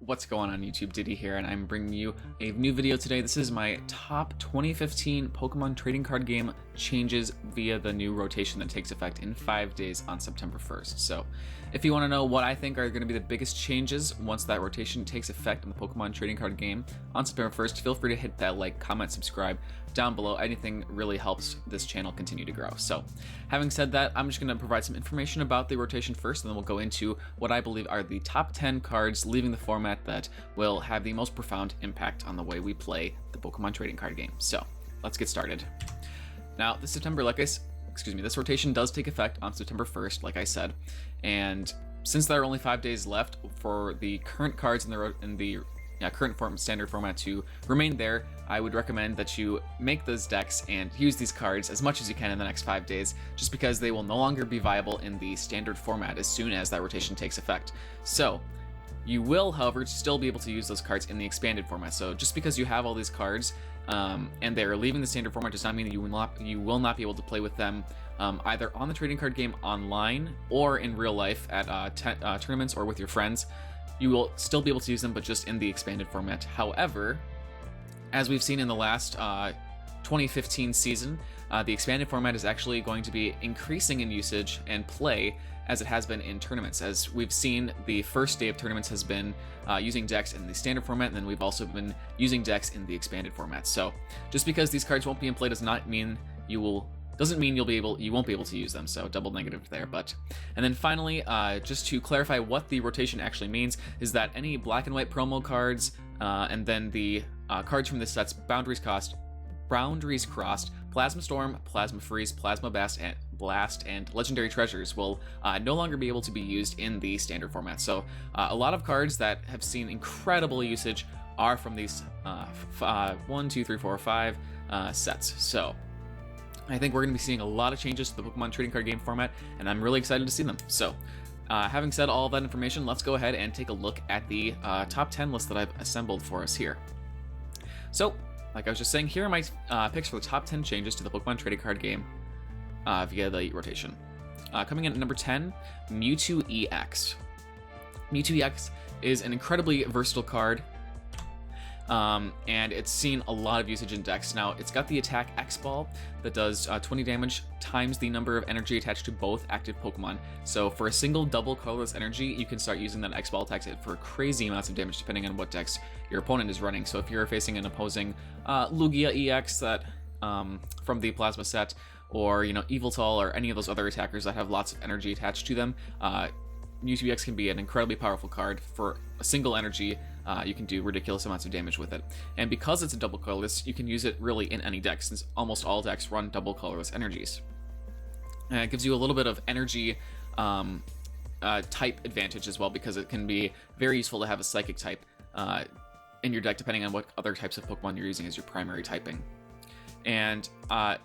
What's going on YouTube? Diddy here, and I'm bringing you a new video today. This is my top 2015 Pokemon trading card game changes via the new rotation that takes effect in 5 days on September 1st. So if you want to know what I think are going to be the biggest changes once that rotation takes effect in the Pokemon trading card game on September 1st, feel free to hit that like, comment, subscribe down below. Anything really helps this channel continue to grow. So having said that, I'm just going to provide some information about the rotation first, and then we'll go into what I believe are the top 10 cards leaving the format that will have the most profound impact on the way we play the Pokemon trading card game. So let's get started. Now, this rotation does take effect on September 1st, like I said, and since there are only 5 days left for the current cards in the current standard format to remain there, I would recommend that you make those decks and use these cards as much as you can in the next 5 days, just because they will no longer be viable in the standard format as soon as that rotation takes effect. So you will, however, still be able to use those cards in the expanded format. So just because you have all these cards and they're leaving the standard format does not mean that you will not be able to play with them either on the trading card game online or in real life at tournaments or with your friends. You will still be able to use them, but just in the expanded format. However, as we've seen in the last 2015 season, the expanded format is actually going to be increasing in usage and play as it has been in tournaments. As we've seen, the first day of tournaments has been using decks in the standard format, and then we've also been using decks in the expanded format. So just because these cards won't be in play does not mean you won't be able to use them. So double negative there. And then finally, just to clarify what the rotation actually means, is that any black and white promo cards and then the cards from the sets Boundaries Crossed, Plasma Storm, Plasma Freeze, Plasma Blast, and Legendary Treasures will no longer be able to be used in the standard format. So a lot of cards that have seen incredible usage are from these 1, 2, 3, 4, 5 sets. So I think we're going to be seeing a lot of changes to the Pokemon trading card game format, and I'm really excited to see them. So having said all of that information, let's go ahead and take a look at the top 10 list that I've assembled for us here. So like I was just saying, here are my picks for the top 10 changes to the Pokemon trading card game via the rotation. Coming in at number 10, Mewtwo EX. Mewtwo EX is an incredibly versatile card, and it's seen a lot of usage in decks. Now, it's got the attack X-Ball that does 20 damage times the number of energy attached to both active Pokemon. So for a single double colorless energy, you can start using that X-Ball attack for crazy amounts of damage depending on what decks your opponent is running. So if you're facing an opposing Lugia EX that from the Plasma set, or Yveltal, or any of those other attackers that have lots of energy attached to them, Mewtwo EX can be an incredibly powerful card. For a single energy, you can do ridiculous amounts of damage with it. And because it's a double colorless, you can use it really in any deck, since almost all decks run double colorless energies. And it gives you a little bit of energy type advantage as well, because it can be very useful to have a psychic type in your deck, depending on what other types of Pokemon you're using as your primary typing. And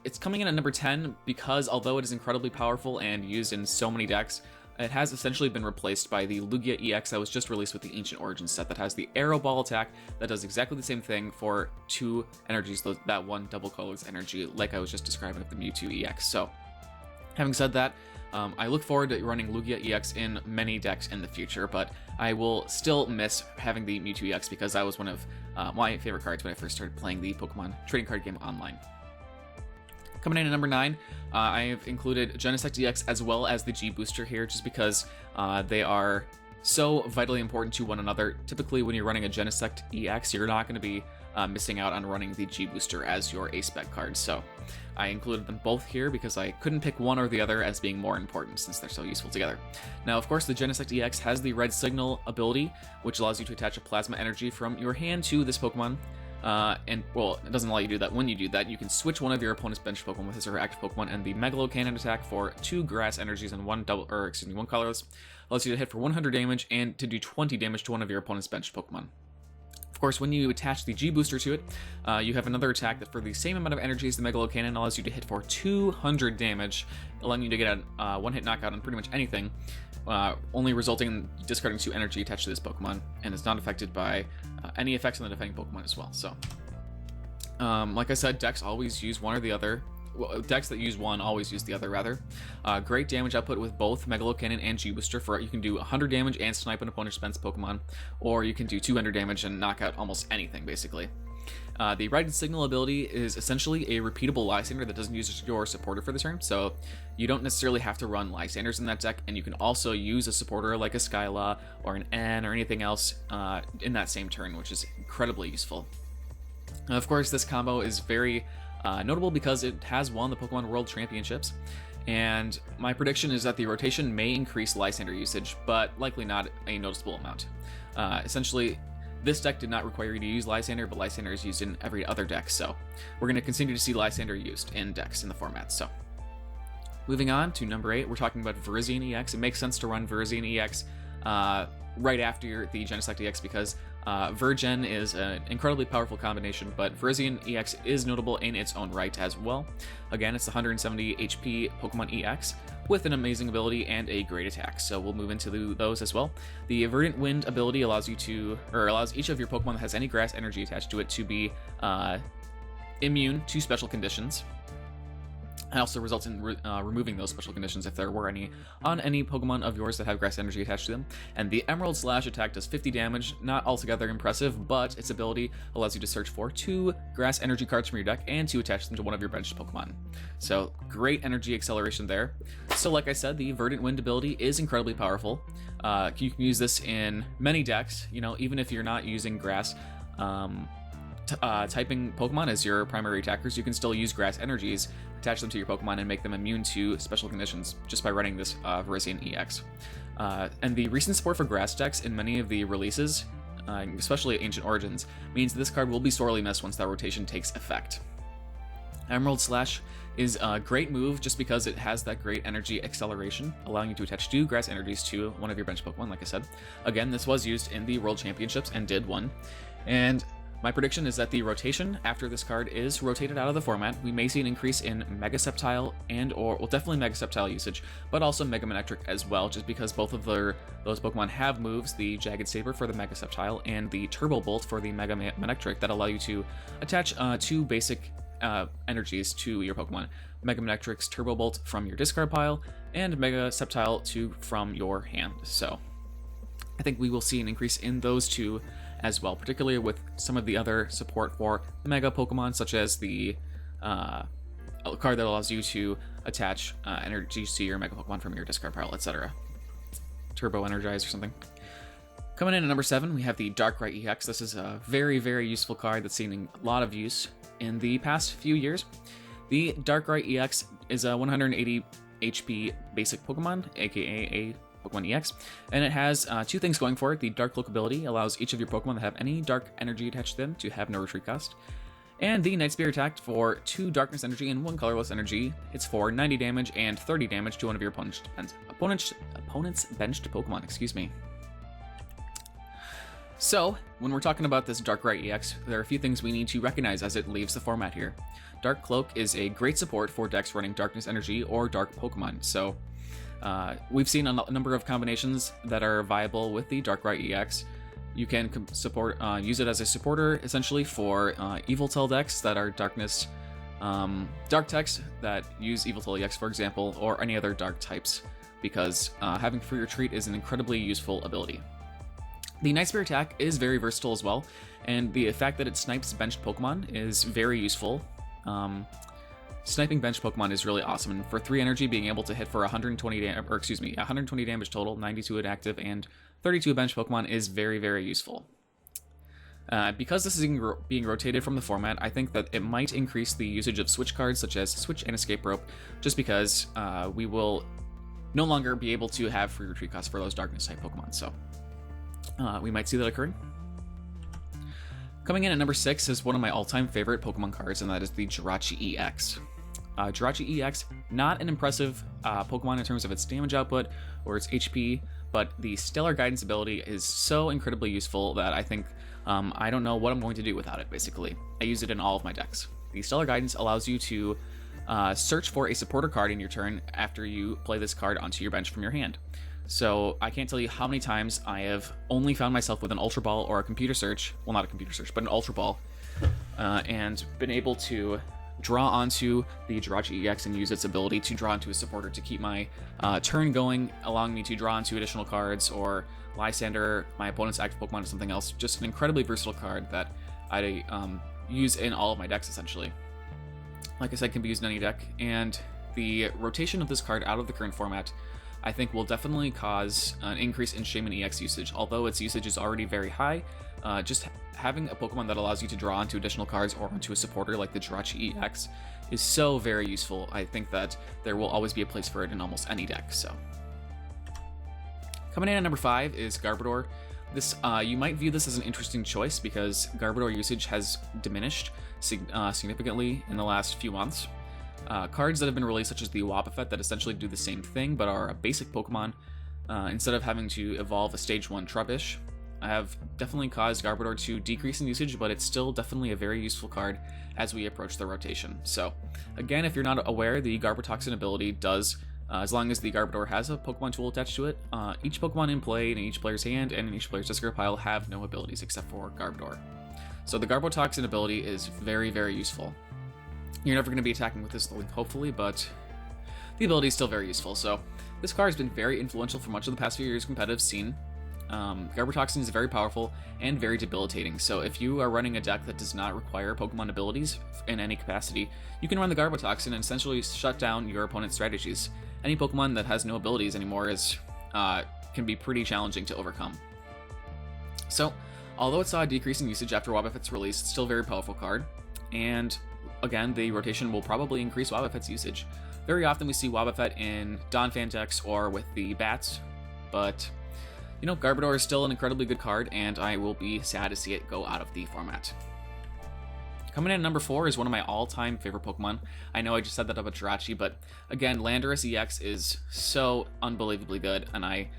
it's coming in at number 10 because although it is incredibly powerful and used in so many decks, it has essentially been replaced by the Lugia EX that was just released with the Ancient Origins set that has the Arrow Ball attack that does exactly the same thing for 2 energies, that one double colors energy, like I was just describing with the Mewtwo EX. So having said that, I look forward to running Lugia EX in many decks in the future, but I will still miss having the Mewtwo EX because that was one of my favorite cards when I first started playing the Pokemon trading card game online. Coming in at number 9, I have included Genesect EX as well as the G Booster here, just because they are so vitally important to one another. Typically, when you're running a Genesect EX, you're not going to be missing out on running the G Booster as your A-Spec card. So I included them both here because I couldn't pick one or the other as being more important since they're so useful together. Now, of course, the Genesect EX has the Red Signal ability, which allows you to attach a Plasma Energy from your hand to this Pokemon. And, well, it doesn't allow you to do that. When you do that, you can switch one of your opponent's bench Pokemon with his or her active Pokemon, and the Megalo Cannon attack for 2 grass energies and one colorless allows you to hit for 100 damage and to do 20 damage to one of your opponent's bench Pokemon. Of course, when you attach the G Booster to it, you have another attack that for the same amount of energy as the Megalo Cannon allows you to hit for 200 damage, allowing you to get a one-hit knockout on pretty much anything, only resulting in discarding 2 energy attached to this Pokemon, and is not affected by any effects on the defending Pokemon as well. So, like I said, decks always use one or the other. decks that use one always use the other, rather. Great damage output with both Megalo Cannon and G-Booster. For you can do 100 damage and snipe an opponent's defense Pokemon, or you can do 200 damage and knock out almost anything, basically. The Righted Signal ability is essentially a repeatable Lysander that doesn't use your supporter for the turn, so you don't necessarily have to run Lysanders in that deck, and you can also use a supporter like a Skyla or an N or anything else in that same turn, which is incredibly useful. Of course, this combo is very notable because it has won the Pokemon World Championships, and my prediction is that the rotation may increase Lysander usage, but likely not a noticeable amount. Essentially, this deck did not require you to use Lysander, but Lysander is used in every other deck, so we're going to continue to see Lysander used in decks in the format. So, moving on to number 8, we're talking about Virizion EX. It makes sense to run Virizion EX right after the Genesect EX because Virgen is an incredibly powerful combination, but Virizion EX is notable in its own right as well. Again, it's the 170 HP Pokemon EX with an amazing ability and a great attack, so we'll move into those as well. The Verdant Wind ability allows each of your Pokemon that has any grass energy attached to it to be immune to special conditions. It also results in removing those special conditions if there were any on any Pokemon of yours that have grass energy attached to them. And the Emerald Slash attack does 50 damage, not altogether impressive, but its ability allows you to search for 2 grass energy cards from your deck and to attach them to one of your benched Pokemon. So great energy acceleration there. So like I said, the Verdant Wind ability is incredibly powerful. You can use this in many decks, even if you're not using grass. Typing Pokemon as your primary attackers, you can still use grass energies, attach them to your Pokemon, and make them immune to special conditions just by running this Virizion EX. And the recent support for grass decks in many of the releases, especially Ancient Origins, means this card will be sorely missed once that rotation takes effect. Emerald Slash is a great move just because it has that great energy acceleration, allowing you to attach 2 grass energies to one of your bench Pokemon, like I said. Again, this was used in the World Championships and did win. And my prediction is that the rotation after this card is rotated out of the format. We may see an increase in Mega Sceptile definitely Mega Sceptile usage, but also Mega Manectric as well, just because both of those Pokemon have moves, the Jagged Saber for the Mega Sceptile and the Turbo Bolt for the Mega Manectric, that allow you to attach 2 basic energies to your Pokemon. Mega Manectric's Turbo Bolt from your discard pile, and Mega Sceptile from your hand. So I think we will see an increase in those 2 as well, particularly with some of the other support for Mega Pokemon, such as the card that allows you to attach energy to your Mega Pokemon from your discard pile, etc. Turbo Energize or something. Coming in at number 7, we have the Darkrai EX. This is a very, very useful card that's seen a lot of use in the past few years. The Darkrai EX is a 180 HP basic Pokemon, aka a Pokemon EX, and it has 2 things going for it. The Dark Cloak ability allows each of your Pokemon that have any dark energy attached to them to have no retreat cost. And the Night Spear attack for 2 darkness energy and 1 colorless energy. It's for 90 damage and 30 damage to one of your opponent's benched Pokemon, excuse me. So, when we're talking about this Darkrai EX, there are a few things we need to recognize as it leaves the format here. Dark Cloak is a great support for decks running Darkness Energy or Dark Pokemon, so we've seen a number of combinations that are viable with the Darkrai EX. You can use it as a supporter, essentially, for Yveltal decks that are Darkness, Dark techs that use Yveltal EX, for example, or any other Dark types, because having Free Retreat is an incredibly useful ability. The Night Spear attack is very versatile as well, and the fact that it snipes benched Pokemon is very useful. Sniping bench Pokemon is really awesome, and for 3 energy, being able to hit for 120 damage total, 92 at active, and 32 bench Pokemon is very, very useful. Because this is being rotated from the format, I think that it might increase the usage of switch cards such as Switch and Escape Rope, just because we will no longer be able to have free retreat costs for those Darkness type Pokemon, so we might see that occurring. Coming in at number 6 is one of my all-time favorite Pokemon cards, and that is the Jirachi EX. Jirachi EX, not an impressive Pokemon in terms of its damage output or its HP, but the Stellar Guidance ability is so incredibly useful that I think I don't know what I'm going to do without it, basically. I use it in all of my decks. The Stellar Guidance allows you to search for a supporter card in your turn after you play this card onto your bench from your hand. So I can't tell you how many times I have only found myself with an Ultra Ball or a computer search, well, not a computer search, but an Ultra Ball, and been able to draw onto the Jirachi EX and use its ability to draw into a supporter to keep my turn going, allowing me to draw into additional cards or Lysander, my opponent's active Pokemon, or something else. Just an incredibly versatile card that I use in all of my decks, essentially. Like I said, can be used in any deck, and the rotation of this card out of the current format I think will definitely cause an increase in Shaman EX usage. Although its usage is already very high, just having a Pokemon that allows you to draw onto additional cards or onto a supporter like the Jirachi EX is so very useful. I think that there will always be a place for it in almost any deck. So, coming in at number 5 is Garbodor. This you might view this as an interesting choice because Garbodor usage has diminished significantly in the last few months. Cards that have been released, such as the Wobbuffet, that essentially do the same thing but are a basic Pokemon, instead of having to evolve a Stage 1 Trubbish, have definitely caused Garbodor to decrease in usage, but it's still definitely a very useful card as we approach the rotation. So, again, if you're not aware, the Garbotoxin ability does, as long as the Garbodor has a Pokemon tool attached to it, each Pokemon in play in each player's hand and in each player's discard pile have no abilities except for Garbodor. So the Garbotoxin ability is very, very useful. You're never going to be attacking with this link, hopefully, but the ability is still very useful. So this card has been very influential for much of the past few years' competitive scene. Garbotoxin is very powerful and very debilitating, so if you are running a deck that does not require Pokemon abilities in any capacity, you can run the Garbotoxin and essentially shut down your opponent's strategies. Any Pokemon that has no abilities anymore can be pretty challenging to overcome. So, although it saw a decrease in usage after Wobbuffet's release, it's still a very powerful card, and again, the rotation will probably increase Wobbuffet's usage. Very often we see Wobbuffet in Donphan decks or with the Bats, but you know, Garbodor is still an incredibly good card, and I will be sad to see it go out of the format. Coming in at number 4 is one of my all-time favorite Pokemon. I know I just said that about Jirachi, but again, Landorus EX is so unbelievably good, and I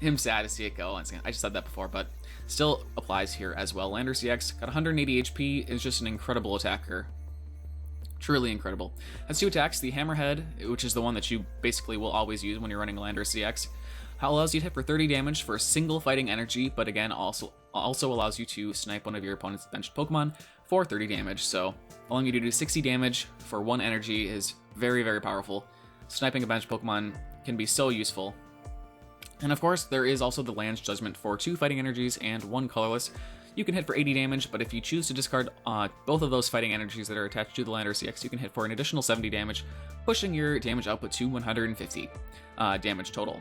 am sad to see it go. I just said that before, but still applies here as well. Landorus EX got 180 HP, is just an incredible attacker. Truly incredible. Has 2 attacks. The Hammerhead, which is the one that you basically will always use when you're running Landorus EX, allows you to hit for 30 damage for a single fighting energy, but again, also allows you to snipe one of your opponent's benched Pokemon for 30 damage. So allowing you to do 60 damage for 1 energy is very, very powerful. Sniping a benched Pokemon can be so useful. And of course, there is also the Land's Judgment for 2 fighting energies and 1 colorless. You can hit for 80 damage, but if you choose to discard both of those fighting energies that are attached to the Landorus EX, you can hit for an additional 70 damage, pushing your damage output to 150 damage total.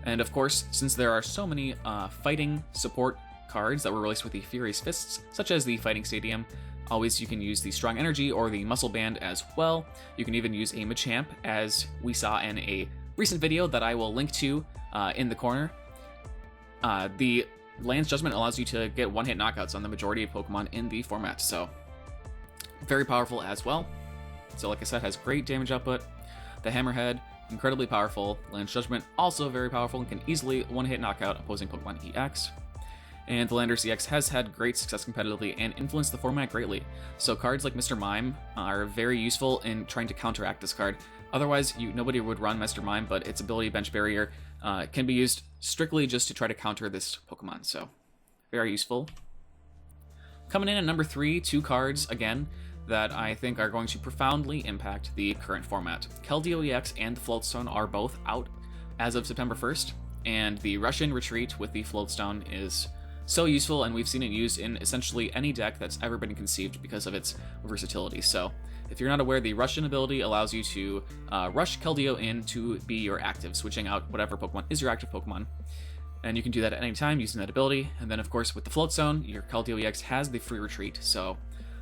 And of course, since there are so many fighting support cards that were released with the Furious Fists, such as the Fighting Stadium, always you can use the Strong Energy or the Muscle Band as well. You can even use a Machamp, as we saw in a recent video that I will link to in the corner. The Land's Judgment allows you to get one-hit knockouts on the majority of Pokemon in the format, so very powerful as well. So like I said, has great damage output. The Hammerhead, incredibly powerful. Land's Judgment, also very powerful and can easily one-hit knockout opposing Pokemon EX. And the Landorus EX has had great success competitively and influenced the format greatly. So cards like Mr. Mime are very useful in trying to counteract this card. Otherwise, nobody would run Mr. Mime, but its ability Bench Barrier can be used strictly just to try to counter this Pokemon, so very useful. Coming in at number 3, 2 cards, again, that I think are going to profoundly impact the current format. Keldeo EX and the Floatstone are both out as of September 1st, and the Russian Retreat with the Floatstone is so useful, and we've seen it used in essentially any deck that's ever been conceived because of its versatility. So if you're not aware, the Russian ability allows you to rush Keldeo in to be your active, switching out whatever Pokemon is your active Pokemon. And you can do that at any time using that ability. And then, of course, with the Floatstone, your Keldeo EX has the free retreat. So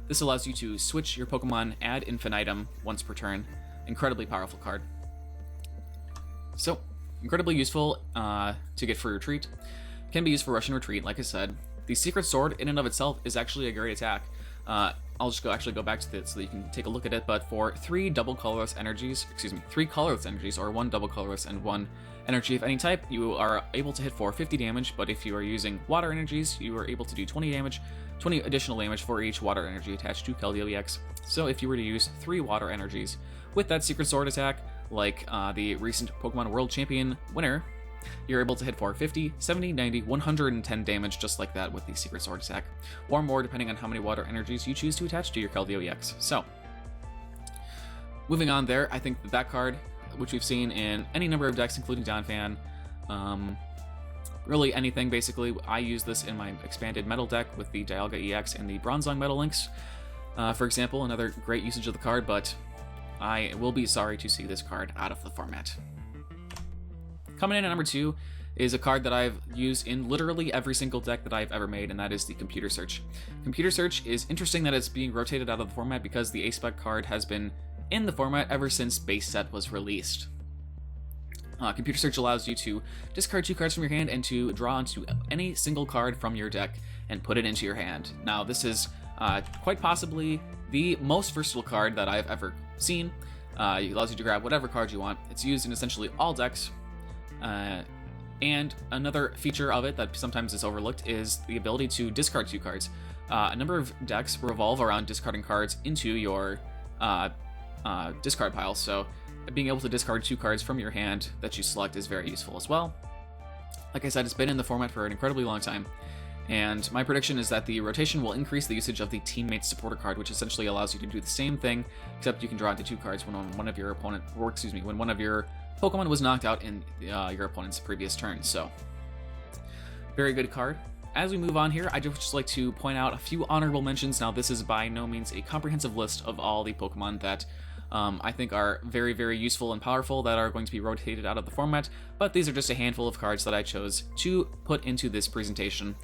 this allows you to switch your Pokemon ad infinitum once per turn. Incredibly powerful card. So, incredibly useful to get free retreat. Can be used for Russian Retreat, like I said. The Secret Sword, in and of itself, is actually a great attack. I'll just go back to it so that you can take a look at it, but for 3 colorless energies, or 1 double colorless and 1 energy of any type, you are able to hit for 50 damage, but if you are using water energies, you are able to do 20 additional damage for each water energy attached to Keldeo EX. So if you were to use 3 water energies with that Secret Sword attack, like the recent Pokemon World Champion winner, you're able to hit for 50, 70, 90, 110 damage just like that with the Secret Sword attack, or more depending on how many water energies you choose to attach to your Keldeo EX. So, Moving on there, I think that card, which we've seen in any number of decks, including Donphan, really anything basically. I use this in my expanded metal deck with the Dialga EX and the Bronzong Metal Links, for example, another great usage of the card, but I will be sorry to see this card out of the format. Coming in at number 2 is a card that I've used in literally every single deck that I've ever made, and that is the Computer Search. Computer Search is interesting that it's being rotated out of the format because the A-Spec card has been in the format ever since base set was released. Computer Search allows you to discard 2 cards from your hand and to draw onto any single card from your deck and put it into your hand. Now, this is quite possibly the most versatile card that I've ever seen. It allows you to grab whatever card you want. It's used in essentially all decks. And another feature of it that sometimes is overlooked is the ability to discard 2 cards. A number of decks revolve around discarding cards into your discard pile, so being able to discard 2 cards from your hand that you select is very useful as well. Like I said, it's been in the format for an incredibly long time, and my prediction is that the rotation will increase the usage of the Teammate Supporter card, which essentially allows you to do the same thing, except you can draw into 2 cards when one of your Pokemon was knocked out in your opponent's previous turn. So, very good card. As we move on here, I'd just like to point out a few honorable mentions. Now, this is by no means a comprehensive list of all the Pokemon that I think are very, very useful and powerful that are going to be rotated out of the format, but these are just a handful of cards that I chose to put into this presentation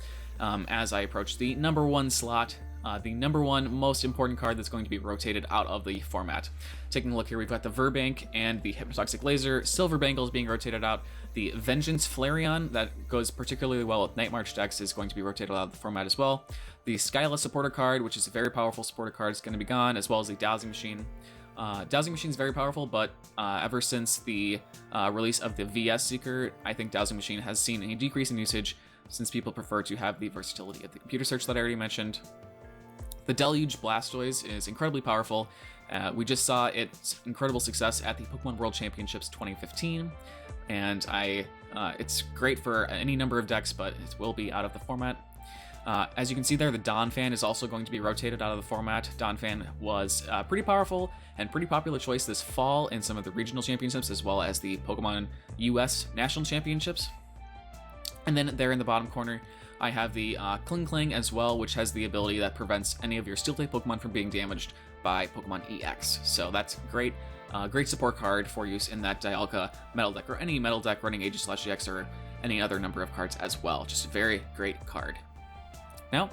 as I approach the number 1 slot, the number 1 most important card that's going to be rotated out of the format. Taking a look here, we've got the Verbank and the Hypnotoxic Laser. Silver Bangle is being rotated out. The Vengeance Flareon, that goes particularly well with Night March decks, is going to be rotated out of the format as well. The Skyla Supporter card, which is a very powerful supporter card, is going to be gone, as well as the Dowsing Machine. Dowsing Machine is very powerful, but ever since the release of the VS Seeker, I think Dowsing Machine has seen a decrease in usage since people prefer to have the versatility of the Computer Search that I already mentioned. The Deluge Blastoise is incredibly powerful. We just saw its incredible success at the Pokemon World Championships 2015, and it's great for any number of decks, but it will be out of the format. As you can see there, the Donphan is also going to be rotated out of the format. Donphan was pretty powerful and pretty popular choice this fall in some of the regional championships, as well as the Pokemon US National Championships. And then there in the bottom corner, I have the Kling as well, which has the ability that prevents any of your Steel-type Pokemon from being damaged by Pokemon EX. So that's great. Great support card for use in that Dialga metal deck, or any metal deck running Aegis/EX, or any other number of cards as well. Just a very great card. Now,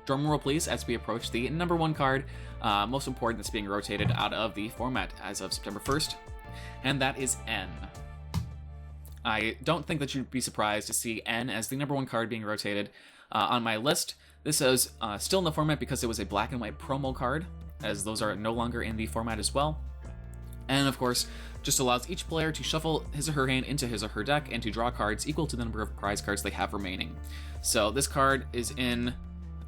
drum roll please as we approach the number 1 card, most important that's being rotated out of the format as of September 1st, and that is N. I don't think that you'd be surprised to see N as the number 1 card being rotated on my list. This is still in the format because it was a black and white promo card, as those are no longer in the format as well. And of course, just allows each player to shuffle his or her hand into his or her deck and to draw cards equal to the number of prize cards they have remaining. So this card is in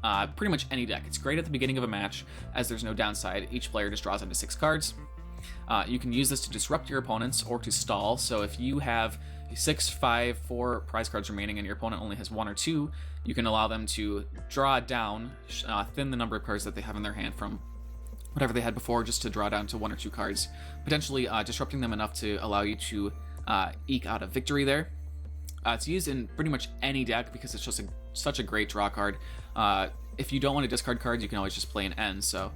pretty much any deck. It's great at the beginning of a match, as there's no downside. Each player just draws into 6 cards. You can use this to disrupt your opponents or to stall. So if you have 6, 5, 4 prize cards remaining and your opponent only has 1 or 2, you can allow them to draw down, thin the number of cards that they have in their hand from whatever they had before, just to draw down to 1 or 2 cards, potentially disrupting them enough to allow you to eke out a victory there. It's used in pretty much any deck because it's just such a great draw card. If you don't want to discard cards, you can always just play an N, so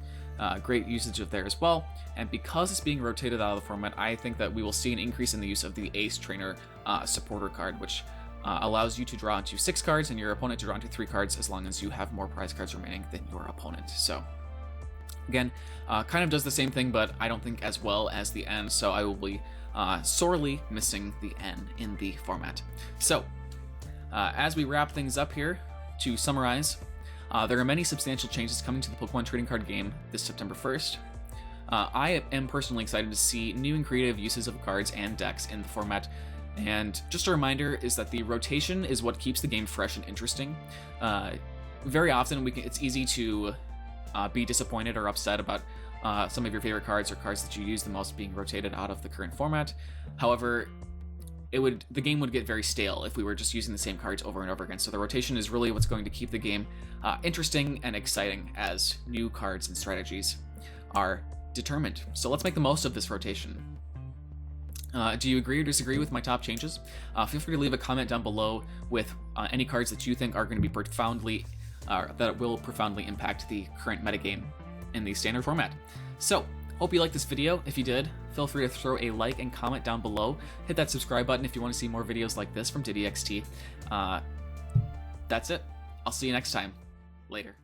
great usage of there as well. And because it's being rotated out of the format, I think that we will see an increase in the use of the Ace Trainer supporter card, which allows you to draw into 6 cards and your opponent to draw into 3 cards as long as you have more prize cards remaining than your opponent. So again, kind of does the same thing, but I don't think as well as the N, so I will be sorely missing the N in the format. So, as we wrap things up here, to summarize, there are many substantial changes coming to the Pokemon trading card game this September 1st. I am personally excited to see new and creative uses of cards and decks in the format, and just a reminder is that the rotation is what keeps the game fresh and interesting. Very often, it's easy to be disappointed or upset about some of your favorite cards or cards that you use the most being rotated out of the current format. However, the game would get very stale if we were just using the same cards over and over again. So the rotation is really what's going to keep the game interesting and exciting as new cards and strategies are determined. So let's make the most of this rotation. Do you agree or disagree with my top changes? Feel free to leave a comment down below with any cards that you think are going to be profoundly, that will profoundly impact the current metagame in the standard format. So, hope you liked this video. If you did, feel free to throw a like and comment down below. Hit that subscribe button if you want to see more videos like this from DidiXT. That's it. I'll see you next time. Later.